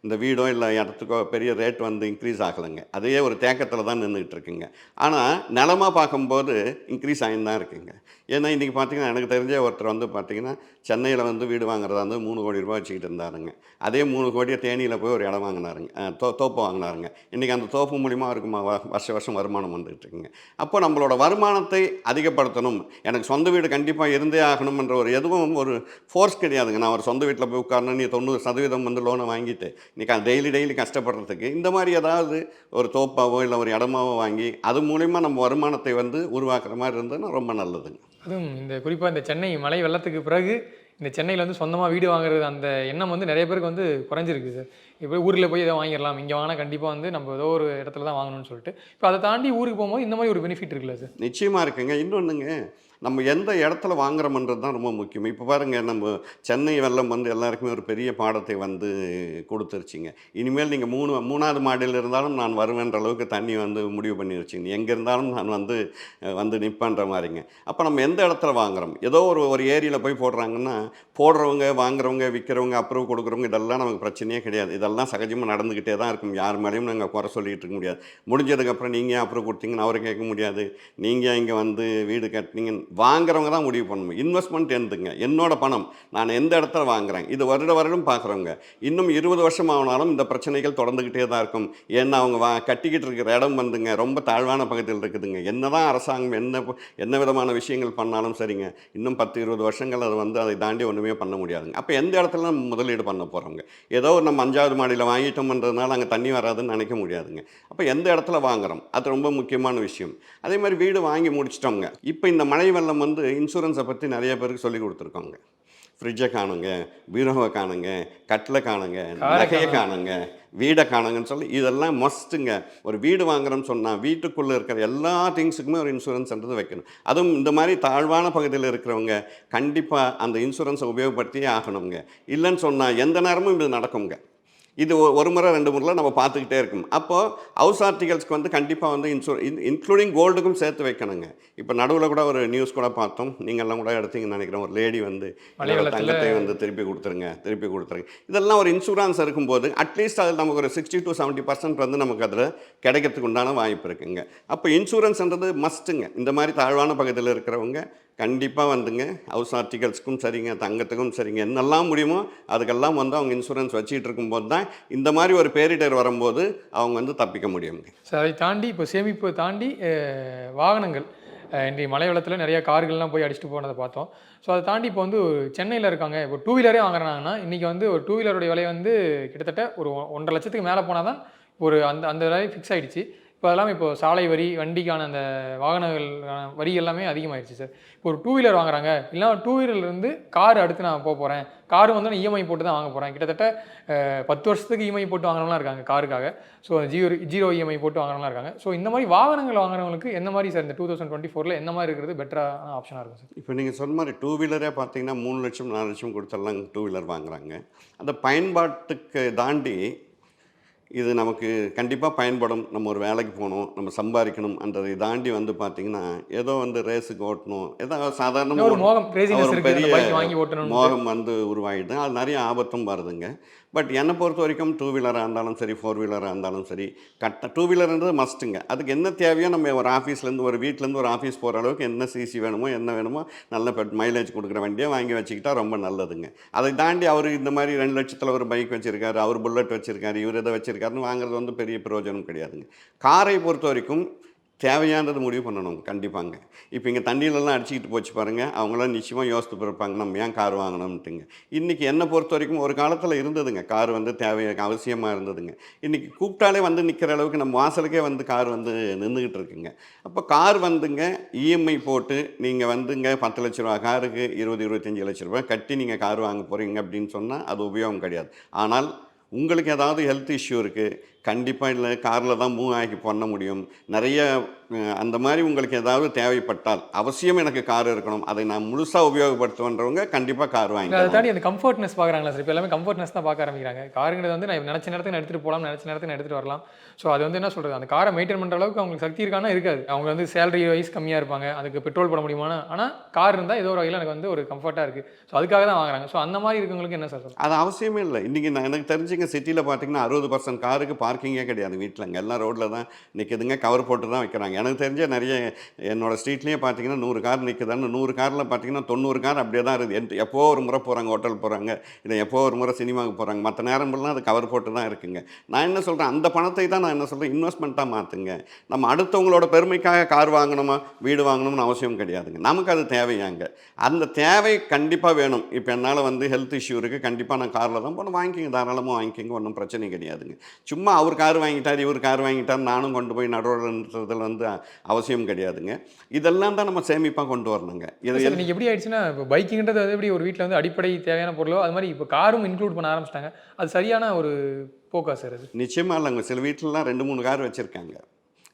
இந்த வீடோ இல்லை இடத்துக்கோ பெரிய ரேட் வந்து இன்க்ரீஸ் ஆகலைங்க. அதே ஒரு தேக்கத்தில் தான் நின்றுக்கிட்டு இருக்குங்க. ஆனால் நிலமாக பார்க்கும்போது இன்க்ரீஸ் ஆகின்னு தான் இருக்குங்க. ஏன்னா இன்றைக்கி பார்த்திங்கன்னா எனக்கு தெரிஞ்ச ஒருத்தர் வந்து பார்த்திங்கன்னா சென்னையில் வந்து வீடு வாங்குறதா வந்து 3 கோடி ரூபாய் வச்சுக்கிட்டு இருந்தாருங்க. அதே 3 கோடியை தேனியில் போய் ஒரு இடம் வாங்கினாருங்க, தோப்பு வாங்கினாருங்க. இன்றைக்கி அந்த தோப்பு மூலிமா அவருக்கு வருஷம் வருமானம் வந்துகிட்டு இருக்குங்க. அப்போ நம்மளோட வருமானத்தை அதிகப்படுத்தணும், எனக்கு சொந்த வீடு கண்டிப்பாக இருந்தே ஆகணும்ன்ற ஒரு எதுவும் ஒரு ஃபோர்ஸ் கிடையாதுங்க. நான் ஒரு சொந்த வீட்டில் போய் உட்காரணும், நீ 90% வந்து லோனை வாங்கிட்டு இன்றைக்கி டெய்லி கஷ்டப்படுறதுக்கு இந்த மாதிரி ஏதாவது ஒரு தோப்பாவோ இல்லை ஒரு இடமாவோ வாங்கி அது மூலிமா நம்ம வருமானத்தை வந்து உருவாக்குற மாதிரி இருந்ததுன்னா ரொம்ப நல்லதுங்க. அதுவும் இந்த குறிப்பாக இந்த சென்னை மழை வெள்ளத்துக்கு பிறகு இந்த சென்னையில் வந்து சொந்தமாக வீடு வாங்குறது அந்த எண்ணம் வந்து நிறைய பேருக்கு வந்து குறைஞ்சிருக்கு சார். இப்போ ஊரில் போய் எதாவது வாங்கிடலாம், இங்கே வாங்கினா கண்டிப்பாக வந்து நம்ம ஏதோ ஒரு இடத்துல தான் வாங்கணும்னு சொல்லிட்டு இப்போ அதை தாண்டி ஊருக்கு போகும்போது இந்த மாதிரி ஒரு பெனிஃபிட் இருக்குல்ல சார்? நிச்சயமாக இருக்குங்க. இன்னொன்றுங்க, நம்ம எந்த இடத்துல வாங்குறோம்ன்றது தான் ரொம்ப முக்கியம். இப்போ பாருங்கள், நம்ம சென்னை வெள்ளம் வந்து எல்லாருக்குமே ஒரு பெரிய பாடத்தை வந்து கொடுத்துருச்சிங்க. இனிமேல் நீங்கள் 3வது மாடியில் இருந்தாலும் நான் வருவேன்ற அளவுக்கு தண்ணி வந்து முடிவு பண்ணிருச்சிங்க. எங்கே இருந்தாலும் நான் வந்து நிற்பேன்ற மாதிரிங்க. அப்போ நம்ம எந்த இடத்துல வாங்குகிறோம், ஏதோ ஒரு ஏரியாவில் போய் போடுறாங்கன்னா போடுறவங்க, வாங்குறவங்க, விற்கிறவங்க, அப்ரூவ் கொடுக்குறவங்க இதெல்லாம் நமக்கு பிரச்சனையே கிடையாது. இதெல்லாம் சகஜமாக நடந்துக்கிட்டே தான் இருக்கும். யார் மேலேயும் நாங்கள் குறை சொல்லிகிட்டு இருக்க முடியாது. முடிஞ்சதுக்கப்புறம் நீங்கள் அப்ரூவ் கொடுத்தீங்கன்னு அவரை கேட்க முடியாது. நீங்கள் இங்கே வந்து வீடு கட்டினீங்கன்னு வாங்குறவங்க தான் முடிவு பண்ணணும். இன்வெஸ்ட்மெண்ட் எந்துங்க, என்னோட பணம், நான் எந்த இடத்துல வாங்குறேன், இது வருடம் பார்க்குறவங்க. இன்னும் 20 வருஷம் ஆனாலும் இந்த பிரச்சனைகள் தொடர்ந்துக்கிட்டே தான் இருக்கும். ஏன்னா அவங்க கட்டிக்கிட்டு இருக்கிற இடம் வந்துங்க ரொம்ப தாழ்வான பகுதியில் இருக்குதுங்க. என்ன தான் அரசாங்கம் என்ன விதமான விஷயங்கள் பண்ணாலும் சரிங்க, இன்னும் 10-20 வருஷங்கள் அது வந்து அதை தாண்டி ஒன்றுமே பண்ண முடியாதுங்க. அப்போ எந்த இடத்துல நம்ம முதலீடு பண்ண போகிறோங்க? ஏதோ நம்ம 5வது மாடியில் வாங்கிட்டோம்ன்றதுனால அங்கே தண்ணி வராதுன்னு நினைக்க முடியாதுங்க. அப்போ எந்த இடத்துல வாங்குகிறோம் அது ரொம்ப முக்கியமான விஷயம். அதே மாதிரி வீடு வாங்கி முடிச்சிட்டோங்க. இப்போ இந்த மழை வெள்ளம் வந்து இன்சூரன்ஸை பற்றி நிறைய பேருக்கு சொல்லி கொடுத்துருக்கோங்க. ஃப்ரிட்ஜை காணுங்க, பீரோவை காணுங்க, கட்டில் காணுங்க, நகையை காணுங்க, வீடை காணுங்கன்னு சொல்லி இதெல்லாம் மஸ்ட்டுங்க. ஒரு வீடு வாங்குறோன்னு சொன்னால் வீட்டுக்குள்ளே இருக்கிற எல்லா திங்ஸுக்குமே ஒரு இன்சூரன்ஸ்ன்றது வைக்கணும். அதுவும் இந்த மாதிரி தாழ்வான பகுதியில் இருக்கிறவங்க கண்டிப்பாக அந்த இன்சூரன்ஸை உபயோகப்படுத்தியே ஆகணுங்க. இல்லைன்னு சொன்னால் எந்த நேரமும் இது நடக்குங்க. இது ஒரு முறை 2 முறை நம்ம பார்த்துக்கிட்டே இருக்கும். அப்போது ஹவுஸ் ஆர்டிகல்ஸ்க்கு வந்து கண்டிப்பாக வந்து இன்க்ளூடிங் கோல்டுக்கும் சேர்த்து வைக்கணுங்க. இப்போ நடுவில் கூட ஒரு நியூஸ் கூட பார்த்தோம், நீங்கள்லாம் கூட எடுத்தீங்கன்னு நினைக்கிறேன். ஒரு லேடி வந்து தங்கத்தை வந்து திருப்பி கொடுத்துருங்க. இதெல்லாம் ஒரு இன்சூரன்ஸ் இருக்கும்போது அட்லீஸ்ட் அதில் நமக்கு ஒரு 60-70% வந்து நமக்கு அதில் கிடைக்கிறதுக்கு உண்டான வாய்ப்பு இருக்குங்க. அப்போ இன்சூரன்ஸ்ன்றது மஸ்ட்டுங்க. இந்த மாதிரி தாழ்வான பகுதியில் இருக்கிறவங்க கண்டிப்பாக வந்துங்க ஹவுஸ் ஆர்டிகல்ஸ்க்கும் சரிங்க, தங்கத்துக்கும் சரிங்க, என்னெல்லாம் முடியுமோ அதுக்கெல்லாம் வந்து அவங்க இன்சூரன்ஸ் வச்சுக்கிட்டு இருக்கும்போது தான் இந்த மாதிரி ஒரு பேரிடர் வரும்போது அவங்க வந்து தப்பிக்க முடியுங்க. சார் அதை தாண்டி இப்போ சேமிப்பை தாண்டி வாகனங்கள் இன்றைய மழை வெள்ளத்தில் நிறைய கார்கள்லாம் போய் அடிச்சுட்டு போனதை பார்த்தோம். ஸோ அதை தாண்டி இப்போ வந்து சென்னையில் இருக்காங்க, இப்போ டூ வீலரே வாங்குறாங்கன்னா இன்றைக்கி வந்து ஒரு டூ வீலருடைய விலை வந்து கிட்டத்தட்ட ஒரு 1.5 லட்சத்துக்கு மேலே போனால் தான் ஒரு அந்த அந்த விலை ஃபிக்ஸ் ஆகிடுச்சு. இப்போ அதெல்லாம் இப்போ சாலை வரி, வண்டிக்கான அந்த வாகனங்கள் வரி எல்லாமே அதிகமாகிடுச்சு சார். இப்போ ஒரு டூ வீலர் வாங்குறாங்க, இல்லைனா டூ வீலர்லேருந்து கார் அடுத்து நான் போகிறேன், காரு வந்து நான் இஎம்ஐ போட்டு தான் வாங்க போகிறேன். கிட்டத்தட்ட 10 வருஷத்துக்கு இஎம்ஐ போட்டு வாங்குறவங்களாம் இருக்காங்க காருக்காக. ஸோ ஜீரோ இஎம்ஐ போட்டு வாங்குறவங்களாம் இருக்காங்க. ஸோ இந்த மாதிரி வாகனங்கள் வாங்குறவங்களுக்கு என்ன மாதிரி சார் இந்த 2024 என்ன மாதிரி இருக்கிறது பெட்டரான ஆப்ஷனாக இருக்கும் சார்? இப்போ நீங்கள் சொன்ன மாதிரி டூ வீலரே பார்த்தீங்கன்னா 3 லட்சம் 4 லட்சம் கொடுத்தெல்லாம் டூ வீலர் வாங்குறாங்க. அந்த பயன்பாட்டுக்கு தாண்டி இது நமக்கு கண்டிப்பாக பயன்படும், நம்ம ஒரு வேலைக்கு போகணும், நம்ம சம்பாதிக்கணும் என்றதை தாண்டி வந்து பார்த்திங்கன்னா ஏதோ வந்து ரேஸுக்கு ஓட்டணும், ஏதோ சாதாரண ஒரு மோகம் பெரிய வாங்கி ஓட்டணும் மோகம் வந்து உருவாகிடுது. அது நிறைய ஆபத்தும் வருதுங்க. பட் என்னை பொறுத்த வரைக்கும் டூ வீலராக இருந்தாலும் சரி, ஃபோர் வீலராக இருந்தாலும் சரி, டூ வீலர்ன்றது மஸ்ட்டுங்க. அதுக்கு என்ன தேவையோ நம்ம ஒரு ஆஃபீஸ்லேருந்து ஒரு வீட்டிலேருந்து ஒரு ஆஃபீஸ் போகிற அளவுக்கு என்ன சிசி வேணுமோ என்ன வேணுமோ நல்ல மைலேஜ் கொடுக்குற வண்டியை வாங்கி வச்சுக்கிட்டா ரொம்ப நல்லதுங்க. அதை தாண்டி அவர் இந்த மாதிரி 2 லட்சத்தில் ஒரு பைக் வச்சுருக்காரு, அவர் புல்லட் வச்சுருக்காரு, இவர் எதை வச்சுருக்காருன்னு வாங்குறது வந்து பெரிய பிரயோஜனம் கிடையாதுங்க. காரை பொறுத்த வரைக்கும் தேவையானது முடிவு பண்ணணும் கண்டிப்பாங்க. இப்போ இங்கே தண்ணியிலலாம் அடிச்சுக்கிட்டு போச்சு பாருங்கள், அவங்களாம் நிச்சயமாக யோசித்து பிறப்பாங்க நம்ம ஏன் கார் வாங்கணும்ட்டுங்க. இன்றைக்கி என்னை பொறுத்த வரைக்கும் ஒரு காலத்தில் இருந்ததுங்க, கார் வந்து அவசியமாக இருந்ததுங்க. இன்றைக்கி கூப்பிட்டாலே வந்து நிற்கிற அளவுக்கு நம்ம வாசலுக்கே வந்து கார் வந்து நின்றுக்கிட்டு இருக்குங்க. அப்போ கார் வந்துங்க இஎம்ஐ போட்டு நீங்கள் வந்துங்க 10 லட்ச ரூபா காருக்கு 20-25 லட்ச ரூபா கட்டி நீங்கள் கார் வாங்க போகிறீங்க அப்படின்னு சொன்னால் அது உபயோகம் கிடையாது. ஆனால் உங்களுக்கு ஏதாவது ஹெல்த் இஷ்யூ இருக்குது, கண்டிப்பாக இல்லை காரில் தான் மூவ் ஆகி பண்ண முடியும். நிறைய அந்த மாதிரி உங்களுக்கு ஏதாவது தேவைப்பட்டால் அவசியம் எனக்கு கார் இருக்கணும், அதை நான் முழுசாக உபயோகப்படுத்துவன்றவங்க கண்டிப்பாக கார் வாங்கி. அதை தாண்டி அந்த கம்ஃபர்ட்னஸ் பார்க்குறாங்களா சார்? இப்போ எல்லாமே கம்ஃபர்ட்னஸ் தான் பார்க்க ஆரம்பிக்கிறாங்க. காருங்கிறது வந்து நான் நினச்ச நேரத்துக்கு நான் எடுத்துகிட்டு போகலாம், நினச்ச நேரத்துக்கு நான் எடுத்துகிட்டு வரலாம். ஸோ அது வந்து என்ன சொல்கிறது, அந்த காரை மெயின்டைன் பண்ணுற அளவுக்கு அவங்களுக்கு சக்தி இருக்கானா இருக்காது. அவங்க வந்து சேலரி வைஸ் கம்மியாக இருப்பாங்க, அதுக்கு பெட்ரோல் போட முடியுமானா, ஆனால் கார் இருந்தால் ஏதோ ஒரு வகையில் எனக்கு வந்து ஒரு கம்ஃபர்ட்டாக இருக்குது. ஸோ அதுக்காக தான் வாங்குறாங்க. ஸோ அந்த மாதிரி இருக்கவங்களுக்கு என்ன சார் சொல்லுங்கள்? அது அவசியமே இல்லை. இன்றைக்கி எனக்கு தெரிஞ்சுங்க சிட்டியில் பார்த்தீங்கன்னா 60% காருக்கு பார்க்கிங்கே கிடையாது வீட்டில், எல்லாம் ரோட்டில் தான் நிற்குதுங்க, கவர் போட்டு தான் வைக்கிறாங்க. எனக்கு தெரிஞ்ச நிறைய என்னோடய ஸ்ட்ரீட்லேயே பார்த்தீங்கன்னா 100 கார் நிற்குதான்னு, 100 காரில் பார்த்தீங்கன்னா 90 கார் அப்படியே தான் இருக்குது. எப்போ ஒரு முறை போகிறாங்க ஹோட்டல் போகிறாங்க, இல்லை எப்போ ஒரு முறை சினிமாவுக்கு போகிறாங்க, மற்ற நேரமெல்லாம் அது கவர் போட்டு தான் இருக்குங்க. நான் என்ன சொல்கிறேன், அந்த பணத்தை தான் நான் என்ன சொல்கிறேன், இன்வெஸ்ட்மெண்ட்டாக மாற்றுங்க. நம்ம அடுத்தவங்களோட பெருமைக்காக கார் வாங்கணுமா வீடு வாங்கணும்னு அவசியம் கிடையாதுங்க. நமக்கு அது தேவையாங்க, அந்த தேவை கண்டிப்பாக வேணும். இப்போ என்னால் வந்து ஹெல்த் இஷ்யூ இருக்குது, கண்டிப்பாக நான் காரில் தான் போகணும், வாங்கிக்கிங்க, தாராளமாக வாங்கிக்கிங்க, ஒன்றும் பிரச்சனை கிடையாதுங்க. சும்மா அவர் கார் வாங்கிட்டார் இவர் கார் வாங்கிட்டார் நானும் கொண்டு போய் நடுவில் வந்து அவசியம் கிடையாதுங்க. இதெல்லாம் தான் நம்ம சேமிப்பாக கொண்டு வரணுங்க. இது நீங்கள் எப்படி ஆயிடுச்சுன்னா, இப்போ பைக்குன்றது அது எப்படி ஒரு வீட்டில் வந்து அடிப்படை தேவையான பொருளோ அது மாதிரி இப்போ காரும் இன்க்ளூட் பண்ண ஆரம்பிச்சிட்டாங்க. அது சரியான ஒரு போக்கா சார்? அது நிச்சயமாக இல்லைங்க. சில வீட்டிலலாம் 2-3 கார் வச்சுருக்காங்க.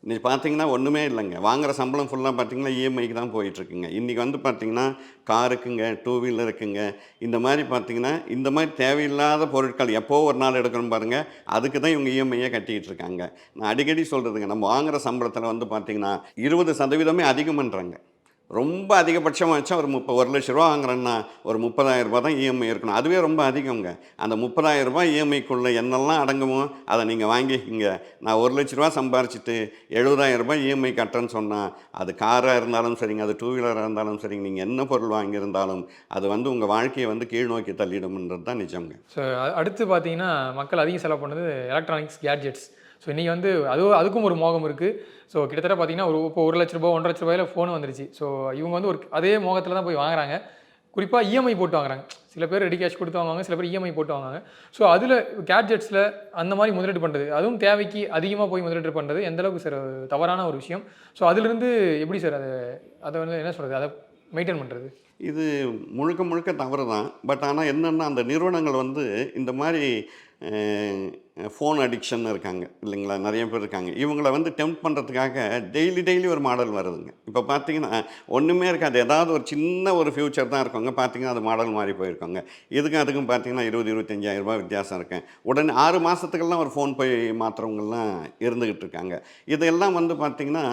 இன்றைக்கி பார்த்தீங்கன்னா ஒன்றுமே இல்லைங்க, வாங்குகிற சம்பளம் ஃபுல்லாக பார்த்தீங்கன்னா இஎம்ஐக்கு தான் போயிட்டுருக்குங்க. இன்றைக்கி வந்து பார்த்திங்கன்னா காருக்குங்க, டூ வீலருக்குங்க, இந்த மாதிரி பார்த்திங்கன்னா இந்த மாதிரி தேவையில்லாத பொருட்கள் எப்போ ஒரு நாள் எடுக்கணும் பாருங்கள், அதுக்கு தான் இவங்க இஎம்ஐயை கட்டிகிட்டு இருக்காங்க. நான் அடிக்கடி சொல்கிறதுங்க, நம்ம வாங்குகிற சம்பளத்தில் வந்து பார்த்திங்கன்னா 20% அதிகம் பண்ணுறாங்க. ரொம்ப அதிகபட்சமாக வச்சா ஒரு 1 லட்ச ரூபா வாங்குறேன்னா ஒரு 30,000 ரூபா தான் இஎம்ஐ இருக்கணும். அதுவே ரொம்ப அதிகங்க. அந்த 30,000 ரூபாய் இஎம்ஐக்குள்ளே என்னெல்லாம் அடங்குமோ அதை நீங்கள் வாங்கிக்கிங்க. நான் 1 லட்ச ரூபா சம்பாரிச்சிட்டு 70,000 ரூபாய் இஎம்ஐ கட்டுறேன்னு சொன்னால் அது காராக இருந்தாலும் சரிங்க, அது டூ வீலராக இருந்தாலும் சரிங்க, நீங்கள் என்ன பொருள் வாங்கியிருந்தாலும் அது வந்து உங்கள் வாழ்க்கையை வந்து கீழ் நோக்கி தள்ளிடும்ன்றது தான் நிஜம்ங்க. ஸோ அடுத்து பார்த்தீங்கன்னா மக்கள் அதிகம் செலவு பண்ணது எலக்ட்ரானிக்ஸ் கேட்ஜெட்ஸ். ஸோ இன்றைக்கி வந்து அதுக்கும் ஒரு மோகம் இருக்குது. ஸோ கிட்டத்தட்ட பார்த்தீங்கன்னா இப்போ 1 லட்ச ரூபா 1.5 லட்ச ரூபாயில் ஃபோன் வந்துருச்சு. ஸோ இவங்க வந்து அதே மோகத்தில் தான் போய் வாங்குறாங்க. குறிப்பாக இஎம்ஐ போட்டு வாங்குறாங்க. சில பேர் ரெடி கேஷ் கொடுத்து வாங்குவாங்க, சில பேர் இஎம்ஐ போட்டு வாங்குவாங்க. ஸோ அதில் கேட்ஜெட்ஸில் அந்த மாதிரி முதலீடு பண்ணுறது, அதுவும் தேவைக்கு அதிகமாக போய் முதலீடு பண்ணுறது எந்தளவுக்கு சார் தவறான ஒரு விஷயம்? ஸோ அதிலிருந்து எப்படி சார் அதை வந்து என்ன சொல்கிறது, அதை மெயின்டைன் பண்ணுறது? இது முழுக்க தவறு தான். பட் ஆனால் என்னென்னா அந்த நிறுவனங்கள் வந்து இந்த மாதிரி ஃபோன் அடிக்ஷன் இருக்காங்க இல்லைங்களா, நிறைய பேர் இருக்காங்க. இவங்கள வந்து டெம்ப்ட் பண்ணுறதுக்காக டெய்லி ஒரு மாடல் வருதுங்க. இப்போ பார்த்தீங்கன்னா ஒன்றுமே இருக்காது, ஏதாவது ஒரு சின்ன ஒரு ஃப்யூச்சர் தான் இருக்குங்க. பார்த்தீங்கன்னா அது மாடல் மாறி போயிருக்கோங்க. அதுக்கும் பார்த்தீங்கன்னா 20-25,000 ரூபாய் வித்தியாசம் இருக்கேன். உடனே 6 மாதத்துக்கெல்லாம் ஒரு ஃபோன் போய் மாற்றுறவங்கெல்லாம் இருந்துக்கிட்டு இருக்காங்க. இதெல்லாம் வந்து பார்த்திங்கன்னா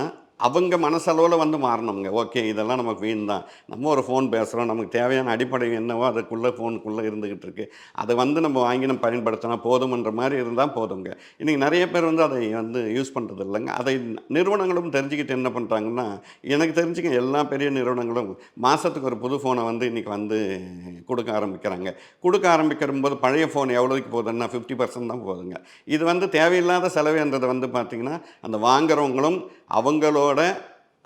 அவங்க மனசளவில் வந்து மாறணுங்க. ஓகே, இதெல்லாம் நமக்கு வீண் தான். நம்ம ஒரு ஃபோன் பேசுகிறோம், நமக்கு தேவையான அடிப்படை என்னவோ அதுக்குள்ளே ஃபோனுக்குள்ளே இருந்துக்கிட்டு இருக்கு. அதை வந்து நம்ம வாங்கி நம்ம பயன்படுத்தினா போதுமன்ற மாதிரி இருந்தால் போதுங்க. இன்றைக்கி நிறைய பேர் வந்து அதை வந்து யூஸ் பண்ணுறது இல்லைங்க. அதை நிறுவனங்களும் தெரிஞ்சுக்கிட்டு என்ன பண்ணுறாங்கன்னா, எனக்கு தெரிஞ்சுக்க எல்லா பெரிய நிறுவனங்களும் மாதத்துக்கு ஒரு புது ஃபோனை வந்து இன்றைக்கி வந்து கொடுக்க ஆரம்பிக்கிறாங்க. கொடுக்க ஆரம்பிக்கிறபோது பழைய ஃபோன் எவ்வளோக்கு போகுதுன்னா 50% தான் போகுதுங்க. இது வந்து தேவையில்லாத செலவுன்றது வந்து பார்த்திங்கன்னா, அந்த வாங்குறவங்களும் அவங்களோட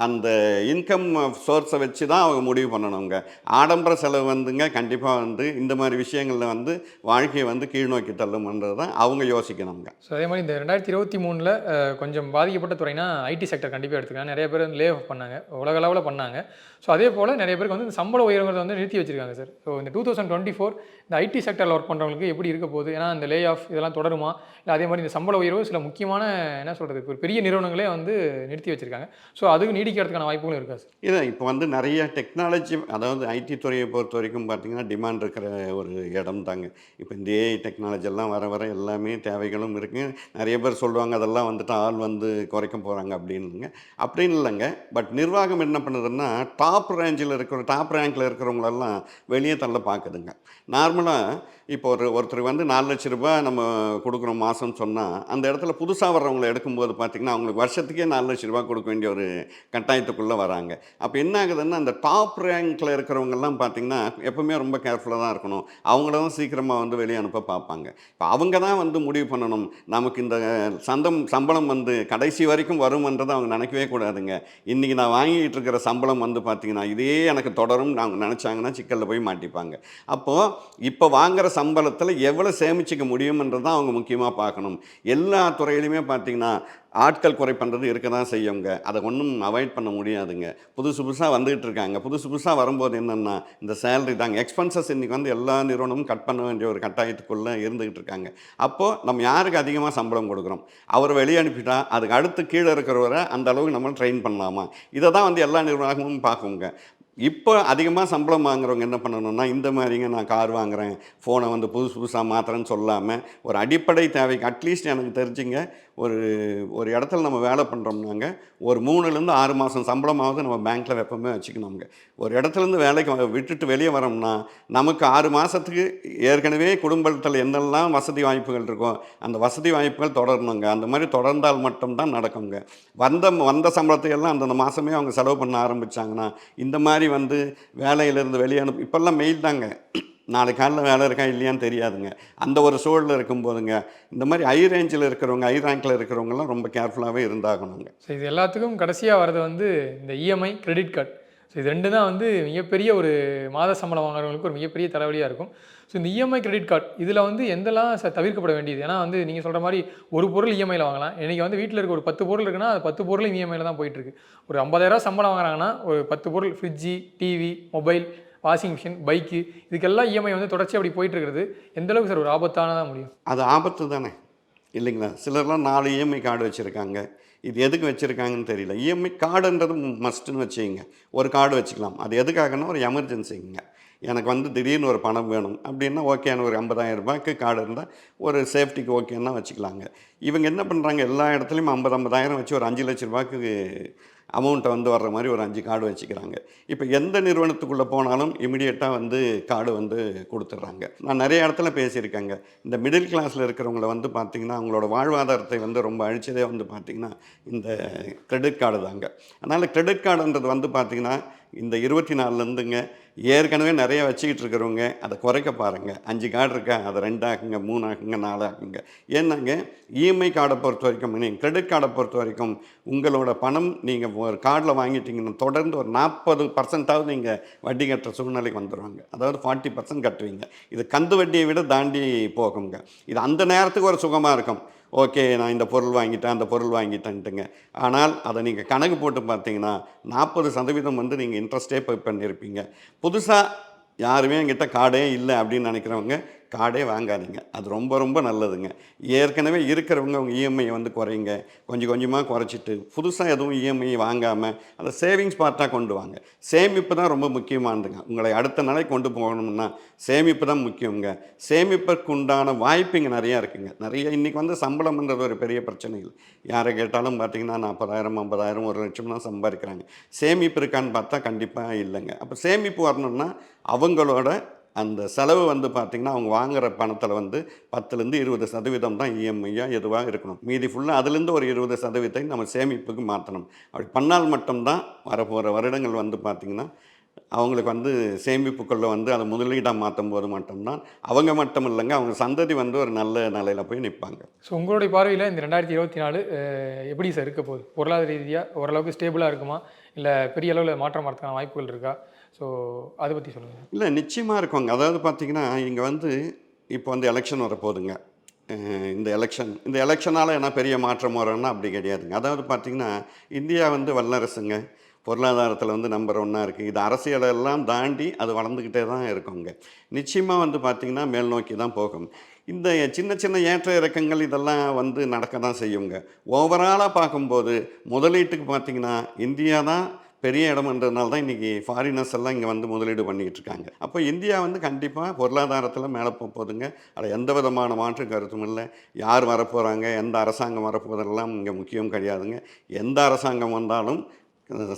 அந்த இன்கம் சோர்ஸை வச்சு தான் அவங்க முடிவு பண்ணணுங்க. ஆடம்பர செலவு வந்துங்க கண்டிப்பாக வந்து இந்த மாதிரி விஷயங்களில் வந்து வாழ்க்கையை வந்து கீழ்நோக்கி தள்ளும்ன்றது தான் அவங்க யோசிக்கணுங்க. ஸோ அதே மாதிரி இந்த 2023 கொஞ்சம் பாதிக்கப்பட்ட துறைனா ஐடி செக்டர் கண்டிப்பாக எடுத்துக்கலாம். நிறைய பேர் வந்து லே ஆஃப் பண்ணாங்க, உலக அளவில் பண்ணாங்க. ஸோ அதே போல் நிறைய பேருக்கு வந்து இந்த சம்பள உயர்வுங்கிறத வந்து நிறுத்தி வச்சிருக்காங்க சார். ஸோ இந்த 2024 இந்த ஐடி செக்டரில் ஒர்க் பண்ணுறவங்களுக்கு எப்படி இருக்க போகுது? ஏன்னா இந்த லே ஆஃப் இதெல்லாம் தொடருமா? இல்லை அதே மாதிரி இந்த சம்பள உயர்வு சில முக்கியமான என்ன சொல்கிறது, ஒரு பெரிய நிறுவனங்களே வந்து நிறுத்தி வச்சிருக்காங்க. ஸோ அதுக்கு நீடிக்கிறதுக்கான வாய்ப்புகளும் இருக்கா சார்? இல்லை, இப்போ வந்து நிறைய டெக்னாலஜி, அதாவது ஐடி துறையை பொறுத்த வரைக்கும் பார்த்திங்கன்னா டிமாண்ட் இருக்கிற ஒரு இடம் தாங்க. இப்போ இந்த ஏஐ டெக்னாலஜி எல்லாம் வர வர எல்லாமே தேவைகளும் இருக்குங்க. நிறைய பேர் சொல்லுவாங்க அதெல்லாம் வந்துட்டு ஆள் வந்து குறைக்க போகிறாங்க அப்படின்னுங்க. அப்படின்னு இல்லைங்க. பட் நிர்வாகம் என்ன பண்ணுதுன்னா, டாப் ரேங்கில் இருக்கிறவங்களெல்லாம் வெளியே தள்ள பார்க்குதுங்க. நார்மலாக இப்போ ஒருத்தர் வந்து 4 லட்ச ரூபாய் நம்ம கொடுக்குறோம் மாதம்னு சொன்னால், அந்த இடத்துல புதுசாக வர்றவங்களை எடுக்கும்போது பார்த்திங்கன்னா அவங்களுக்கு வருஷத்துக்கே 4 லட்ச ரூபாய் கொடுக்க வேண்டிய ஒரு கட்டாயத்துக்குள்ளே வராங்க. அப்போ என்ன ஆகுதுன்னா, அந்த டாப் ரேங்கில் இருக்கிறவங்கெல்லாம் பார்த்திங்கன்னா எப்போவுமே ரொம்ப கேர்ஃபுல்லாக தான் இருக்கணும். அவங்கள தான் சீக்கிரமாக வந்து வெளியே அனுப்ப பார்ப்பாங்க. இப்போ அவங்க தான் வந்து முடிவு பண்ணணும், நமக்கு இந்த சம்பளம் வந்து கடைசி வரைக்கும் வரும்ன்றதை அவங்க நினைக்கவே கூடாதுங்க. இன்றைக்கி நான் வாங்கிட்டு இருக்கிற சம்பளம் வந்து பார்த்திங்கன்னா இதே எனக்கு தொடரும் அவங்க நினச்சாங்கன்னா சிக்கலில் போய் மாட்டிப்பாங்க. அப்போது இப்போ வாங்குகிற சம்பளத்தில் எவ்வளோ சேமிச்சிக்க முடியும்ன்றது தான் அவங்க முக்கியமாக பார்க்கணும். எல்லா துறையிலையுமே பார்த்திங்கன்னா ஆட்கள் குறை பண்ணுறது இருக்க தான் செய்யுங்க. அதை ஒன்றும் அவாய்ட் பண்ண முடியாதுங்க. புதுசாக வந்துகிட்டு இருக்காங்க. புதுசாக வரும்போது என்னென்னா இந்த சேலரி தாங்க எக்ஸ்பென்சஸ் இன்றைக்கி வந்து எல்லா நிறுவனமும் கட் பண்ண வேண்டிய ஒரு கட்டாயத்துக்குள்ளே இருந்துக்கிட்டு இருக்காங்க. அப்போது நம்ம யாருக்கு அதிகமாக சம்பளம் கொடுக்குறோம், அவர் வெளியே அனுப்பிட்டா அதுக்கு அடுத்து கீழே இருக்கிறவரை அந்த அளவுக்கு நம்ம ட்ரெயின் பண்ணலாமா, இதை தான் வந்து எல்லா நிறுவனமும் பார்க்குங்க. இப்போ அதிகமாக சம்பளம் வாங்குறவங்க என்ன பண்ணணும்னா, இந்த மாதிரிங்க நான் கார் வாங்குகிறேன், ஃபோனை வந்து புதுசாக மாற்றுறேன்னு சொல்லாமல் ஒரு அடிப்படை தேவைக்கு அட்லீஸ்ட் எனக்கு தெரிஞ்சுங்க ஒரு இடத்துல நம்ம வேலை பண்ணுறோம்னாங்க ஒரு 3லேருந்து 6 மாதம் சம்பளமாவது நம்ம பேங்க்கில் எப்பவுமே வச்சுக்கணுங்க. ஒரு இடத்துலேருந்து வேலைக்கு விட்டுட்டு வெளியே வரோம்னா நமக்கு 6 மாதத்துக்கு ஏற்கனவே குடும்பத்தில் என்னெல்லாம் வசதி வாய்ப்புகள் இருக்கோ அந்த வசதி வாய்ப்புகள் தொடரணுங்க. அந்த மாதிரி தொடர்ந்தால் மட்டும்தான் நடக்குங்க. வந்த சம்பளத்தையெல்லாம் அந்தந்த மாதமே அவங்க செலவு பண்ண ஆரம்பித்தாங்கன்னா இந்த மாதிரி வந்து வேலையிலேருந்து வெளியே இப்போல்லாம் மெயில் தாங்க, நாளைக்கு காலையில் வேலை இருக்கா இல்லையான்னு தெரியாதுங்க. அந்த ஒரு சூழலில் இருக்கும்போதுங்க இந்த மாதிரி ஹை ரேஞ்சில் இருக்கிறவங்க, ஹை ரேங்கில் இருக்கிறவங்கலாம் ரொம்ப கேர்ஃபுல்லாகவே இருந்தாகணுங்க. ஸோ இது எல்லாத்துக்கும் கடைசியாக வர்றது வந்து இந்த இஎம்ஐ, கிரெடிட் கார்டு. ஸோ இது 2 தான் வந்து மிகப்பெரிய ஒரு மாத சம்பளம் வாங்குறவங்களுக்கு ஒரு மிகப்பெரிய தலைவலியாக இருக்கும். ஸோ இந்த இஎம்ஐ, கிரெடிட் கார்டு இதில் வந்து எந்தெல்லாம் தவிர்க்கப்பட வேண்டியது? ஏன்னா வந்து நீங்கள் சொல்கிற மாதிரி ஒரு பொருள் இஎம்ஐயில் வாங்கலாம். இன்றைக்கி வந்து வீட்டில் இருக்க ஒரு 10 பொருள் இருக்குன்னா அது 10 பொருளும் இஎம்ஐயில் தான் போயிட்டுருக்கு. ஒரு 50,000 சம்பளம் வாங்குறாங்கன்னா ஒரு 10 பொருள், fridge, TV, mobile, washing machine, bike, இதுக்கெல்லாம் இஎம்ஐ வந்து தொடர்ச்சி அப்படி போயிட்டுருக்கிறது எந்தளவுக்கு சார் ஒரு ஆபத்தானதாக முடியும்? அது ஆபத்து தானே இல்லைங்களா? சிலர்லாம் 4 இஎம்ஐ கார்டு வச்சுருக்காங்க. இது எதுக்கு வச்சுருக்காங்கன்னு தெரியல. இஎம்ஐ கார்டுன்றது மஸ்ட்டுன்னு வச்சுக்கிங்க. ஒரு கார்டு வச்சுக்கலாம். அது எதுக்காகன்னா ஒரு எமர்ஜென்சிங்க. எனக்கு வந்து திடீர்னு ஒரு பணம் வேணும் அப்படின்னா ஓகேன்னு ஒரு 50,000 ரூபாய்க்கு கார்டு இருந்தால் ஒரு சேஃப்டிக்கு ஓகேன்னா வச்சுக்கலாங்க. இவங்க என்ன பண்ணுறாங்க, எல்லா இடத்துலையும் 50,000 வச்சு ஒரு 5 லட்ச ரூபாய்க்கு அமௌண்ட்டை வந்து வர்ற மாதிரி ஒரு 5 கார்டு வச்சுக்கிறாங்க. இப்போ எந்த நிறுவனத்துக்குள்ளே போனாலும் இமிடியேட்டாக வந்து கார்டு வந்து கொடுத்துட்றாங்க. நான் நிறைய இடத்துல பேசியிருக்கேங்க. இந்த மிடில் கிளாஸில் இருக்கிறவங்கள வந்து பார்த்திங்கன்னா அவங்களோட வாழ்வாதாரத்தை வந்து ரொம்ப அழிச்சதே வந்து பார்த்திங்கன்னா இந்த கிரெடிட் கார்டு தாங்க. அதனால் கிரெடிட் கார்டுன்றது வந்து பார்த்திங்கன்னா இந்த 24லேருந்துங்க ஏற்கனவே நிறைய வச்சுக்கிட்டு இருக்கிறவங்க அதை குறைக்க பாருங்கள். 5 கார்டு இருக்கா அதை 2 ஆக்குங்க, 3 ஆக்குங்க, 4 ஆக்குங்க. ஏன்னாங்க இஎம்ஐ கார்டை பொறுத்த வரைக்கும், நீங்கள் கிரெடிட் கார்டை பொறுத்த வரைக்கும் உங்களோட பணம் நீங்கள் ஒரு கார்டில் வாங்கிட்டீங்கன்னா தொடர்ந்து ஒரு 40% நீங்கள் வட்டி கட்டுற சூழ்நிலைக்கு வந்துடுவாங்க. அதாவது 40% கட்டுவீங்க. இது கந்து வட்டியை விட தாண்டி போகுங்க. இது அந்த நேரத்துக்கு ஒரு சுகமாக இருக்கும். ஓகே, நான் இந்த பொருள் வாங்கிட்டேன், அந்த பொருள் வாங்கிட்டேன்ட்டுங்க. ஆனால் அதை நீங்கள் கணக்கு போட்டு பார்த்தீங்கன்னா 40% வந்து நீங்கள் இன்ட்ரெஸ்ட்டே பே பண்ணியிருப்பீங்க. புதுசாக யாருமே என்கிட்ட கார்டே இல்லை அப்படின்னு நினைக்கிறவங்க கார்டே வாங்காதீங்க. அது ரொம்ப ரொம்ப நல்லதுங்க. ஏற்கனவே இருக்கிறவங்க உங்கள் இஎம்ஐ வந்து குறைங்க. கொஞ்சம் கொஞ்சமாக குறைச்சிட்டு புதுசாக எதுவும் இஎம்ஐ வாங்காமல் அதை சேவிங்ஸ் பார்ட்டாக கொண்டு வாங்க. சேமிப்பு தான் ரொம்ப முக்கியமானதுங்க. உங்களை அடுத்த நிலை கொண்டு போகணும்னா சேமிப்பு தான் முக்கியங்க. சேமிப்புக்கு உண்டான வாய்ப்பு இங்கே நிறையா இருக்குங்க. நிறைய இன்றைக்கி வந்து சம்பளம்ன்றது ஒரு பெரிய பிரச்சனை இல்லை. யாரை கேட்டாலும் பார்த்தீங்கன்னா 40,000 50,000 1 லட்சம் தான் சம்பாதிக்கிறாங்க. சேமிப்பு இருக்கான்னு பார்த்தா கண்டிப்பாக இல்லைங்க. அப்போ சேமிப்பு வரணும்னா அவங்களோட அந்த செலவு வந்து பார்த்திங்கன்னா அவங்க வாங்குகிற பணத்தில் வந்து 10லேருந்து 20% தான் இஎம்ஐயாக எதுவாக இருக்கணும். மீதி ஃபுல்லாக அதுலேருந்து ஒரு 20% நம்ம சேமிப்புக்கு மாற்றணும். அப்படி பண்ணால் மட்டும்தான் வரப்போகிற வருடங்கள் வந்து பார்த்திங்கன்னா அவங்களுக்கு வந்து சேமிப்புக்குள்ளே வந்து அதை முதலீடாக மாற்றும் போது மட்டும்தான் அவங்க மட்டும் இல்லைங்க, அவங்க சந்ததி வந்து ஒரு நல்ல நிலையில் போய் நிற்பாங்க. ஸோ உங்களுடைய பார்வையில் இந்த 2024 எப்படி சார் இருக்க போகுது? பொருளாதார ரீதியாக ஓரளவுக்கு ஸ்டேபிளாக இருக்குமா, இல்லை பெரிய அளவில் மாற்றம் வரதுக்கான வாய்ப்புகள் இருக்கா? ஸோ அதை பற்றி சொல்லுங்கள். இல்லை, நிச்சயமாக இருக்குங்க. அதாவது பார்த்திங்கன்னா இங்கே வந்து இப்போ வந்து எலெக்ஷன் வரப்போகுதுங்க. இந்த எலெக்ஷனால் என்ன பெரிய மாற்றம் வரும்னா அப்படி கிடையாதுங்க. அதாவது பார்த்திங்கன்னா இந்தியா வந்து வல்லரசுங்க, பொருளாதாரத்தில் வந்து நம்பர் 1 இருக்குது. இது அரசியலெல்லாம் தாண்டி அது வளர்ந்துக்கிட்டே தான் இருக்குங்க. நிச்சயமாக வந்து பார்த்திங்கன்னா மேல் நோக்கி தான் போகும். இந்த சின்ன சின்ன ஏற்ற இறக்கங்கள் இதெல்லாம் வந்து நடக்க தான் செய்யுங்க. ஓவராலாக பார்க்கும்போது முதலீட்டுக்கு பார்த்திங்கன்னா இந்தியா தான் பெரிய இடம்ன்றதுனால தான் இன்றைக்கி ஃபாரினர்ஸ் எல்லாம் இங்கே வந்து முதலீடு பண்ணிக்கிட்டு இருக்காங்க. அப்போ இந்தியா வந்து கண்டிப்பாக பொருளாதாரத்தில் மேலே போகுதுங்க. அதில் எந்த விதமான மாற்று கருத்தும் இல்லை. யார் வரப்போகிறாங்க, எந்த அரசாங்கம் வரப்போதெல்லாம் இங்கே முக்கியம் கிடையாதுங்க. எந்த அரசாங்கம் வந்தாலும்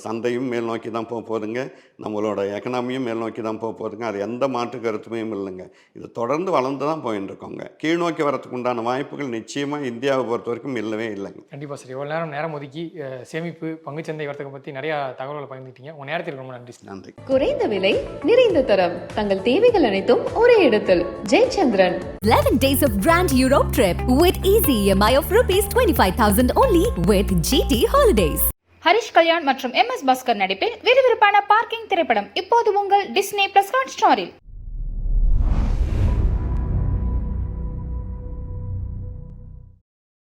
சந்தையும் மேல் நோக்கி தான் போகுதுங்க. நம்மளோட எக்கனாமியும் மேல் நோக்கி தான் போகுதுங்க. அது எந்த மாற்று கருத்துமே இல்லைங்க. இது தொடர்ந்து வளர்ந்து தான் போயின்னு இருக்கோங்க. கீழ் நோக்கி வரத்துக்கு உண்டான வாய்ப்புகள் நிச்சயமாக இந்தியாவை பொறுத்த வரைக்கும் இல்லவே இல்லைங்க. கண்டிப்பாக சார். இவ்வளோ நேரம் ஒதுக்கி சேமிப்பு, பங்குச்சந்தை வர்த்தகம் பற்றி நிறையா தகவல்களை பகிர்ந்துட்டீங்க. உங்கள் நேரத்திற்கு ரொம்ப நன்றி. நன்றி. குறைந்த விலை, நிறைந்த தரம், தங்கள் தேவைகள் அனைத்தும் ஒரே இடத்தில். Jayachandran. 11 days of Grand Europe trip with easy EMI of rupees 25,000 only with GT Holidays. Harish Kalyan மற்றும் MS பாஸ்கர் நடிப்பில் விறுவிறுப்பான பார்க்கிங் திரைப்படம் இப்போது உங்கள் டிஸ்னி பிளஸ் ஹாட்ஸ்டாரில்.